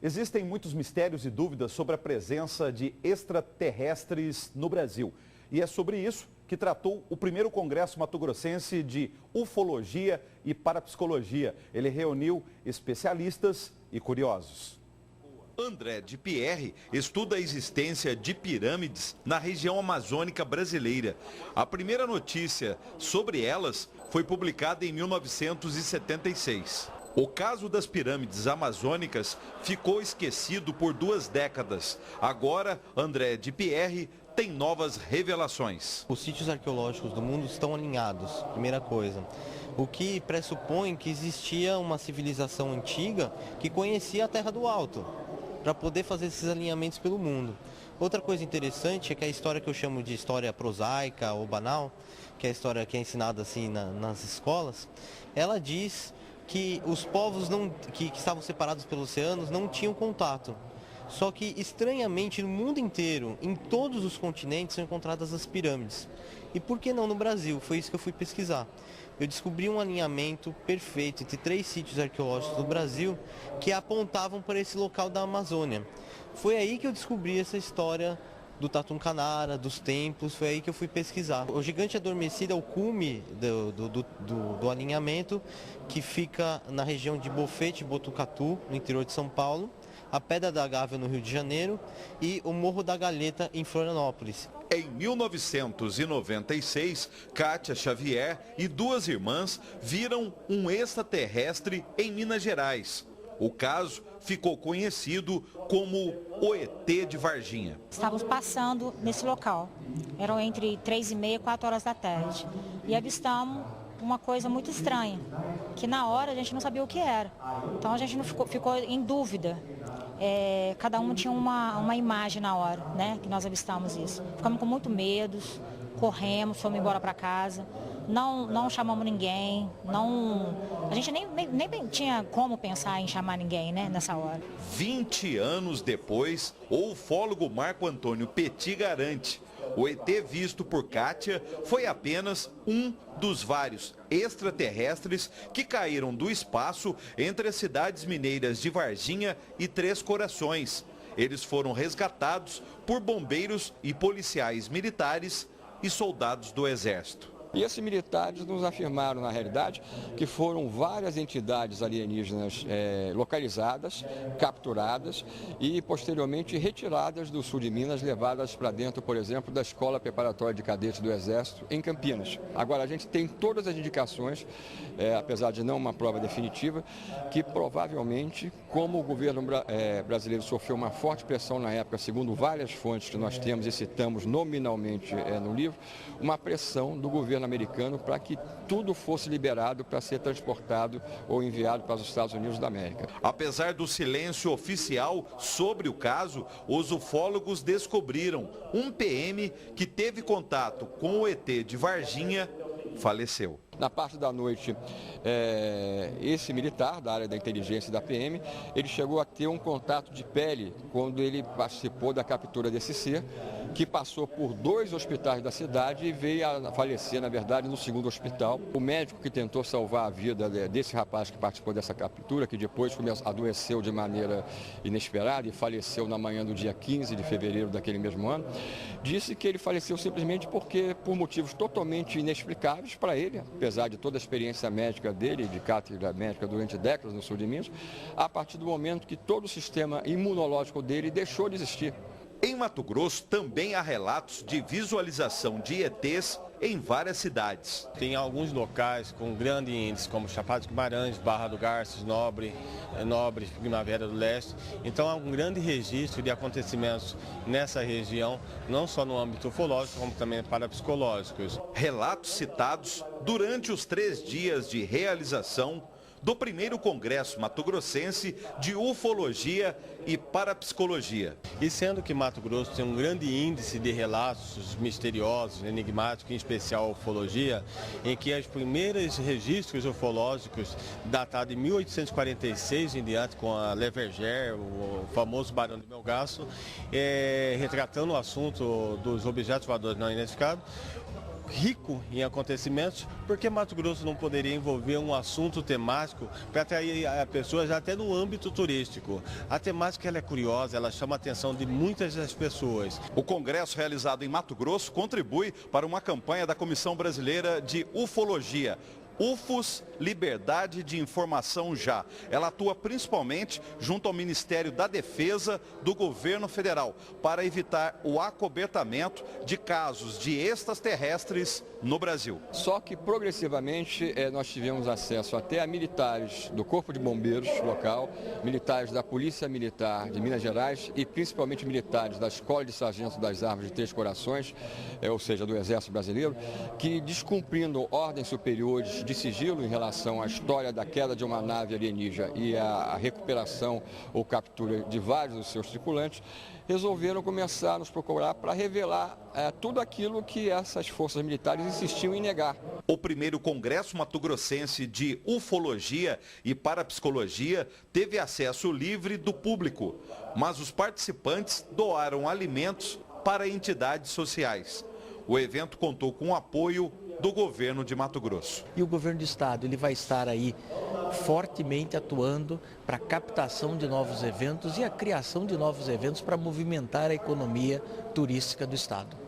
Existem muitos mistérios e dúvidas sobre a presença de extraterrestres no Brasil. E é sobre isso que tratou o primeiro Congresso Mato-Grossense de Ufologia e Parapsicologia. Ele reuniu especialistas e curiosos. André de Pierre estuda a existência de pirâmides na região amazônica brasileira. A primeira notícia sobre elas foi publicada em 1976. O caso das pirâmides amazônicas ficou esquecido por 2 décadas. Agora, André de Pierre tem novas revelações. Os sítios arqueológicos do mundo estão alinhados, primeira coisa. O que pressupõe que existia uma civilização antiga que conhecia a Terra do Alto, para poder fazer esses alinhamentos pelo mundo. Outra coisa interessante é que a história que eu chamo de história prosaica ou banal, que é a história que é ensinada assim nas escolas, ela diz que os povos que estavam separados pelos oceanos não tinham contato. Só que, estranhamente, no mundo inteiro, em todos os continentes, são encontradas as pirâmides. E por que não no Brasil? Foi isso que eu fui pesquisar. Eu descobri um alinhamento perfeito entre 3 sítios arqueológicos do Brasil que apontavam para esse local da Amazônia. Foi aí que eu descobri essa história do Tatucanara, dos templos, foi aí que eu fui pesquisar. O Gigante Adormecido é o cume do alinhamento, que fica na região de Bofete, Botucatu, no interior de São Paulo, a Pedra da Gávea, no Rio de Janeiro, e o Morro da Galheta, em Florianópolis. Em 1996, Kátia Xavier e 2 irmãs viram um extraterrestre em Minas Gerais. O caso ficou conhecido como o ET de Varginha. Estávamos passando nesse local, eram entre 3h30 e 4 horas da tarde, e avistamos uma coisa muito estranha, que na hora a gente não sabia o que era, então a gente não ficou em dúvida. Cada um tinha uma imagem na hora, né, que nós avistamos isso. Ficamos com muito medo, corremos, fomos embora para casa. Não chamamos ninguém, a gente nem tinha como pensar em chamar ninguém, né, nessa hora. 20 anos depois, o ufólogo Marco Antônio Petit garante: o ET visto por Kátia foi apenas um dos vários extraterrestres que caíram do espaço entre as cidades mineiras de Varginha e Três Corações. Eles foram resgatados por bombeiros e policiais militares e soldados do Exército. E esses militares nos afirmaram, na realidade, que foram várias entidades alienígenas localizadas, capturadas e, posteriormente, retiradas do sul de Minas, levadas para dentro, por exemplo, da Escola Preparatória de Cadetes do Exército, em Campinas. Agora, a gente tem todas as indicações, apesar de não uma prova definitiva, que provavelmente, como o governo brasileiro sofreu uma forte pressão na época, segundo várias fontes que nós temos e citamos nominalmente no livro, uma pressão do governo americano para que tudo fosse liberado para ser transportado ou enviado para os Estados Unidos da América. Apesar do silêncio oficial sobre o caso, os ufólogos descobriram um PM que teve contato com o ET de Varginha faleceu. Na parte da noite, esse militar da área da inteligência da PM, ele chegou a ter um contato de pele quando ele participou da captura desse ser, que passou por 2 hospitais da cidade e veio a falecer, na verdade, no 2º hospital. O médico que tentou salvar a vida desse rapaz que participou dessa captura, que depois adoeceu de maneira inesperada e faleceu na manhã do dia 15 de fevereiro daquele mesmo ano, disse que ele faleceu simplesmente por motivos totalmente inexplicáveis para ele, apesar de toda a experiência médica dele, de cátedra médica durante décadas no sul de Minas, a partir do momento que todo o sistema imunológico dele deixou de existir. Em Mato Grosso também há relatos de visualização de ETs em várias cidades. Tem alguns locais com grande índice, como Chapada de Guimarães, Barra do Garças, Nobre, Primavera do Leste. Então há um grande registro de acontecimentos nessa região, não só no âmbito ufológico, como também parapsicológicos. Relatos citados durante os 3 dias de realização do primeiro Congresso Mato-Grossense de Ufologia e Parapsicologia. E sendo que Mato Grosso tem um grande índice de relatos misteriosos, enigmáticos, em especial a ufologia, em que os primeiros registros ufológicos datados de 1846 em diante, com a Leverger, o famoso Barão de Melgaço, retratando o assunto dos objetos voadores não identificados, rico em acontecimentos, porque Mato Grosso não poderia envolver um assunto temático para atrair pessoas até no âmbito turístico. A temática ela é curiosa, ela chama a atenção de muitas das pessoas. O congresso realizado em Mato Grosso contribui para uma campanha da Comissão Brasileira de Ufologia. UFOS, Liberdade de Informação Já. Ela atua principalmente junto ao Ministério da Defesa do Governo Federal para evitar o acobertamento de casos de extraterrestres no Brasil. Só que progressivamente nós tivemos acesso até a militares do Corpo de Bombeiros local, militares da Polícia Militar de Minas Gerais e principalmente militares da Escola de Sargento das Armas de Três Corações, ou seja, do Exército Brasileiro, que descumprindo ordens superiores de sigilo em relação à história da queda de uma nave alienígena e a recuperação ou captura de vários dos seus tripulantes, resolveram começar a nos procurar para revelar tudo aquilo que essas forças militares insistiam em negar. O primeiro Congresso Mato-Grossense de Ufologia e Parapsicologia teve acesso livre do público, mas os participantes doaram alimentos para entidades sociais. O evento contou com o apoio do governo de Mato Grosso. E o governo do estado ele vai estar aí fortemente atuando para a captação de novos eventos e a criação de novos eventos para movimentar a economia turística do estado.